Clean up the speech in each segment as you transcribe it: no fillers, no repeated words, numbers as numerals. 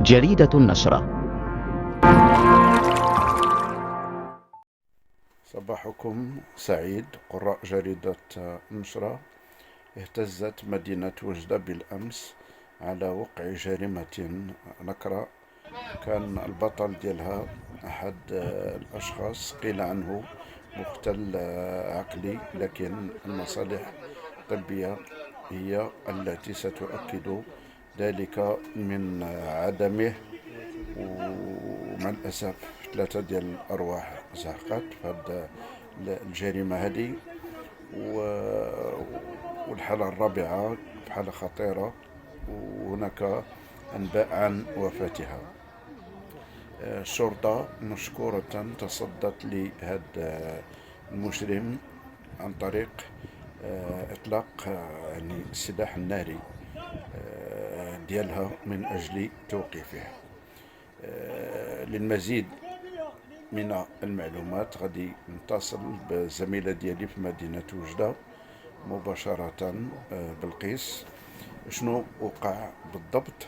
جريدة النشرة. صباحكم سعيد. قراء جريدة النشرة. اهتزت مدينة وجدة بالأمس على وقع جريمة نكرة. كان البطل ديالها أحد الأشخاص قيل عنه مختل عقلي، لكن المصالح الطبية هي التي ستؤكد ذلك من عدمه. ومع الأسف 3 ديال الأرواح زهقت في هذه الجريمة هذه، والحالة الرابعة حالة خطيرة، وهناك أنباء عن وفاتها. الشرطة مشكورة تصدت لهذا المجرم عن طريق إطلاق السلاح الناري ديالها من أجل توقيفه. للمزيد من المعلومات غادي نتصل بالزميلة ديالي في مدينة وجدة مباشرة. بلقيس، شنو وقع بالضبط؟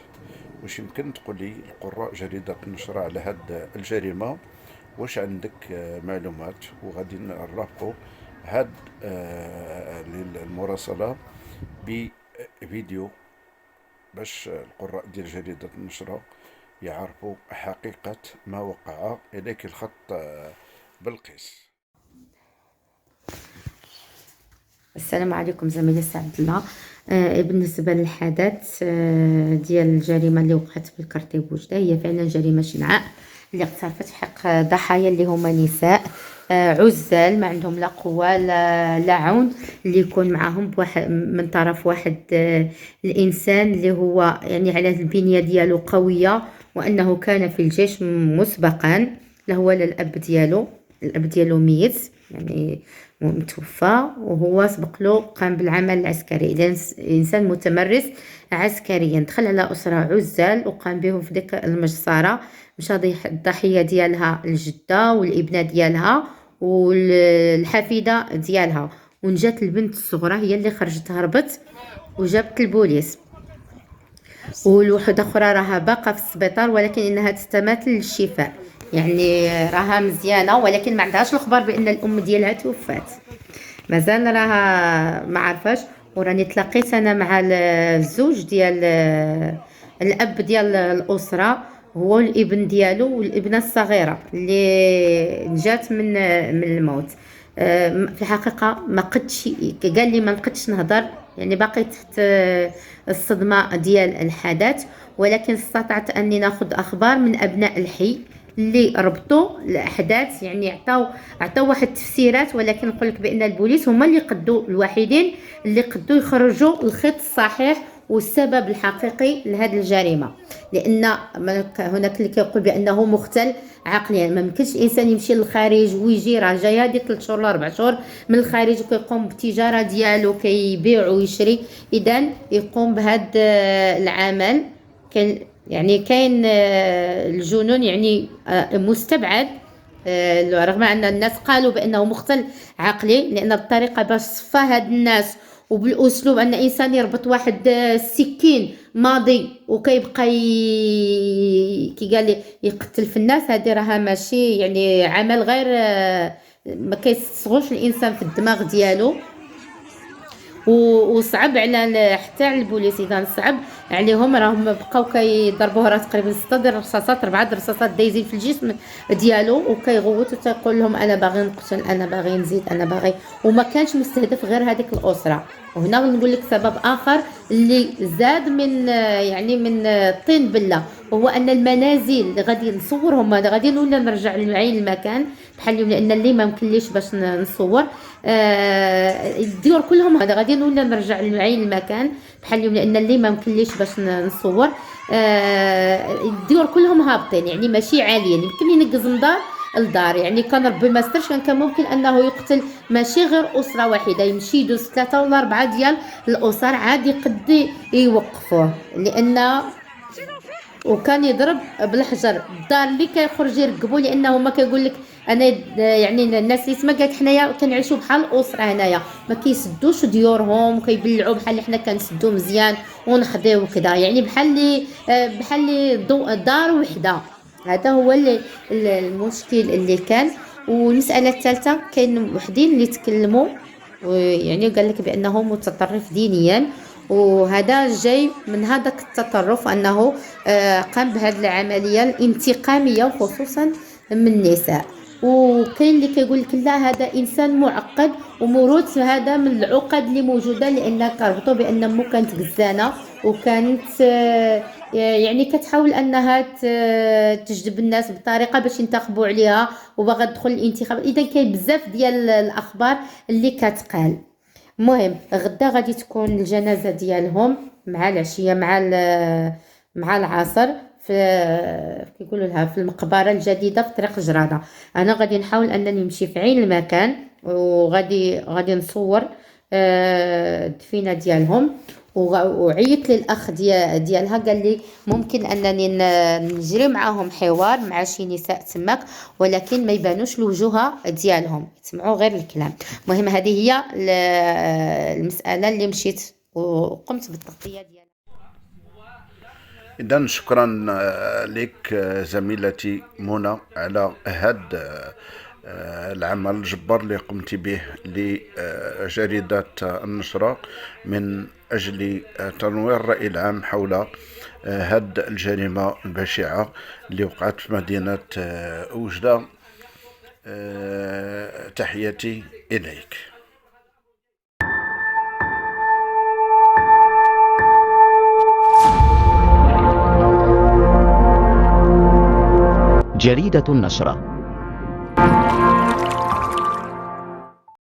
واش يمكن تقولي لقراء جريدة النشرة على هاد الجريمة؟ واش عندك معلومات؟ وغادي نرافقوا هاد المراسلة بفيديو باش القراء ديال جريدة النشرة يعرفوا حقيقة ما وقع. إليك الخط بلقيس. السلام عليكم زميلي عبد الله. بالنسبه للحدث ديال الجريمه اللي وقعت في الكرتيب وجده، هي فعلا جريمه شنعاء اللي اقترفت في حق ضحايا اللي هما نساء عزال ما عندهم لا قوه لا عون اللي يكون معاهم من طرف واحد الانسان اللي هو يعني على البنيه ديالو قويه، وانه كان في الجيش مسبقا. لا هو لا الاب ديالو ميت يعني متوفى، وهو سبق له قام بالعمل العسكري. انسان متمرس عسكريا دخل على اسره عزال وقام بهم في ديك المجزره. مشى الضحيه ديالها الجده والابنه ديالها والحفيده ديالها، ونجات البنت الصغرى هي اللي خرجت هربت وجابت البوليس. والوحده اخرى راها باقه في السبيطار، ولكن انها تستماثل للشفاء، يعني راها مزيانه، ولكن ما عندهاش الخبر بان الام ديالها توفات. مازال راها ما عرفاش. وراني تلاقيت انا مع الزوج ديال الاب ديال الاسره، هو الابن ديالو والابنه الصغيره اللي نجات من الموت. في الحقيقه ما قدش، قال لي ما نقدش نهضر، يعني باقي تحت الصدمه ديال الحدث. ولكن استطعت اني ناخذ اخبار من ابناء الحي اللي ربطوا الاحداث، يعني عطاو واحد التفسيرات، ولكن نقول لك بان البوليس هما اللي قدوا الوحيدين اللي قدوا يخرجوا الخيط الصحيح والسبب الحقيقي لهذه الجريمه. لان هناك اللي كيقول بانه مختل عقليا. ما ممكنش الانسان يمشي للخارج ويجي راه جاي هذه 3 شهور ولا 4 شهور من الخارج وكيقوم بالتجاره ديالو، كيبيع ويشري، اذا يقوم بهذا العمل. كاين الجنون يعني مستبعد، رغم ان الناس قالوا بانه مختل عقلي، لان الطريقه باش صفى هاد الناس وبالاسلوب ان انسان يربط واحد السكين ماضي وكيبقى كي قال لي يقتل في الناس، هذه راها ماشي يعني عمل غير ما كيستصغوش الانسان في الدماغ ديالو. وصعب على حتى على البوليس، اذا صعب عليهم. راهم بقاو كيضربوه راه تقريبا 6 ديال الرصاصات، 4 ديال الرصاصات دايزين في الجسم ديالو، وكيغوت وتيقول لهم انا باغي نقتل، انا باغي نزيد، انا باغي. وما كانش مستهدف غير هذيك الاسره. وهنا نقول لك سبب اخر اللي زاد من يعني من الطين بله، هو ان المنازل اللي غادي نصورهم غادي نولي نرجع لعين المكان بحال اليوم، لان اللي ما يمكنليش باش نصور الديور كلهم غادي نولي نرجع لعين المكان بحال اليوم، لان اللي ما يمكنليش باش نصور الديور كلهم هابطين، يعني ماشي عاليين، يمكن ينقز من دار الدار. يعني كان ربي ما سترش كان ممكن انه يقتل ماشي غير اسره واحده، يمشي يدوز 3 ولا 4 ديال الاسر عادي قد يوقفوه، لان وكان يضرب بالحجر الدار اللي كيخرج يرقبوا، لانه ما كيقول لك انا يعني الناس اللي تما قالك حنايا كنعيشوا بحال الاسره هنايا، ما كيسدوش ديورهم وكيبلعوا بحال اللي حنا كنسدوا مزيان ونخديو كذا، يعني بحال اللي بحال اللي دار وحده. هذا هو المشكل اللي كان. والمساله الثالثه كاين وحدين اللي تكلموا ويعني قال لك بانه متطرف دينيا، وهذا جاي من هذاك التطرف انه قام بهذه العمليه الانتقاميه خصوصا من النساء. وكاين اللي كيقول لك لا هذا انسان معقد وموروث هذا من العقد اللي موجوده، لان كربطوا بان مو كانت غزانه وكانت يعني كتحاول انها تجذب الناس بطريقه باش ينتخبوا عليها وباغا تدخل الانتخابات. اذا كاين بزاف ديال الاخبار اللي كتقال. المهم غدا غادي تكون الجنازه ديالهم مع العشيه مع العصر في كيقولوا لها في المقبره الجديده في طريق جراده. انا غادي نحاول انني نمشي في عين المكان وغادي نصور الدفينه ديالهم. وعيط للاخ ديالها قال لي ممكن انني نجري معاهم حوار مع شي نساء تماك، ولكن ما يبانوش الوجوه ديالهم، يسمعوا غير الكلام. المهم هذه هي المساله اللي مشيت وقمت بالتغطيه ديالها. إذا شكرا لك زميلتي منى على هذا العمل الجبار اللي قمت به لجريدة النشرة من أجل تنوير الرأي العام حول هذه الجريمة البشعة اللي وقعت في مدينة وجدة. تحياتي إليك. جريدة النشرة.